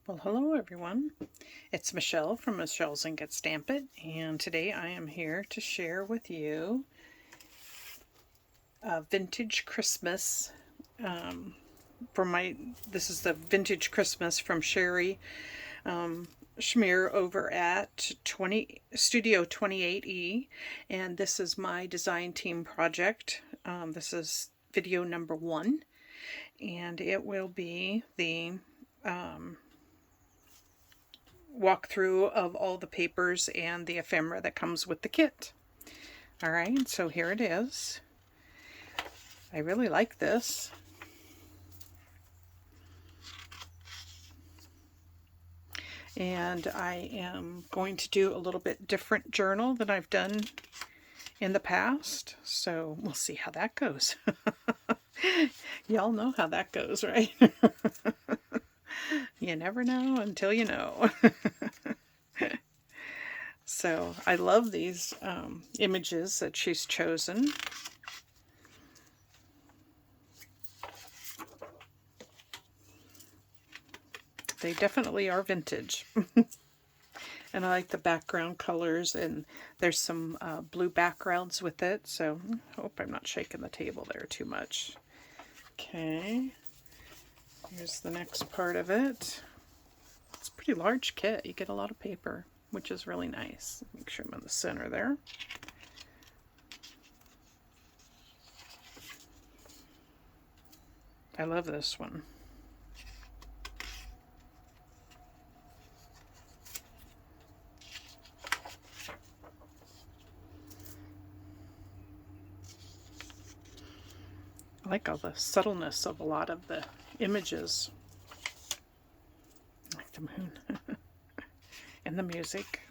Well, hello everyone. It's Michelle from Michelle's Ink at Stampin', and today I am here to share with you a vintage Christmas this is the vintage Christmas from Sherry Schmier over at Studio 28E, and this is my design team project. This is video number 1, and it will be the walkthrough of all the papers and the ephemera that comes with the kit. Alright, so here it is. I really like this. And I am going to do a little bit different journal than I've done in the past, so we'll see how that goes. Y'all know how that goes, right? You never know until you know. So I love these images that she's chosen. They definitely are vintage. And I like the background colors, and there's some blue backgrounds with it, so I hope I'm not shaking the table there too much. Okay, here's the next part of it. It's a pretty large kit. You get a lot of paper, which is really nice. Make sure I'm in the center there. I love this one. I like all the subtleness of a lot of the images. I like the moon and the music.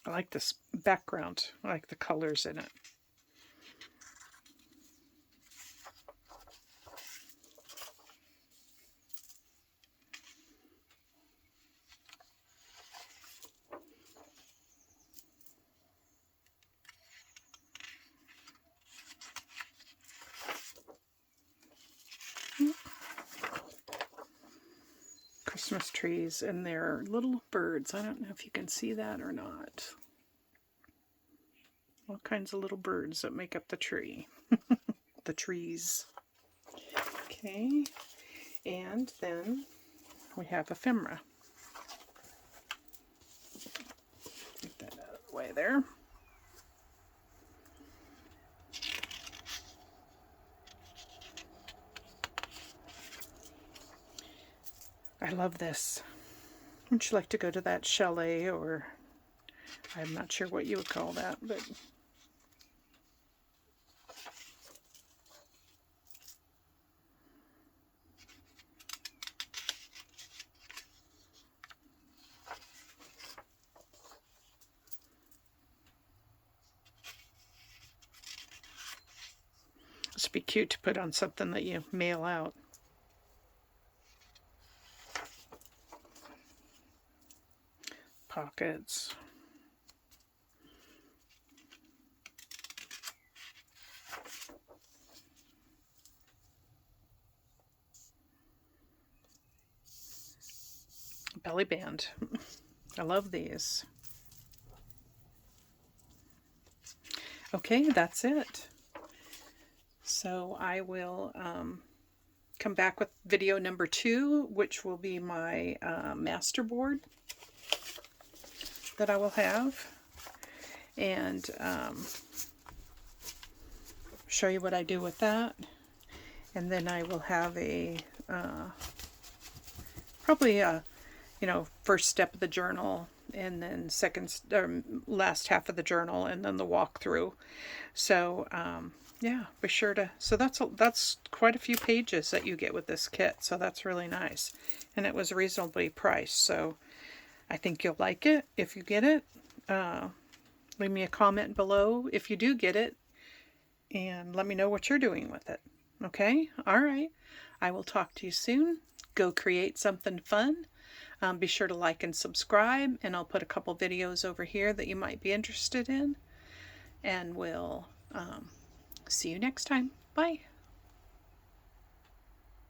I like this background. I like the colors in it. Christmas trees, and they're little birds. I don't know if you can see that or not. All kinds of little birds that make up the tree. The trees. Okay, and then we have ephemera. Get that out of the way there. I love this. Would you like to go to that chalet, or I'm not sure what you would call that, but this would be cute to put on something that you mail out. Pockets. Belly band. I love these. Okay, that's it. So I will come back with video number 2, which will be my master board that I will have, and show you what I do with that. And then I will have a probably a first step of the journal, and then last half of the journal, and then the walkthrough. So yeah, be sure to. So that's quite a few pages that you get with this kit. So that's really nice, and it was reasonably priced. So I think you'll like it if you get it. Leave me a comment below if you do get it, and let me know what you're doing with it. Okay? All right. I will talk to you soon. Go create something fun. Be sure to like and subscribe, and I'll put a couple videos over here that you might be interested in. And we'll see you next time. Bye.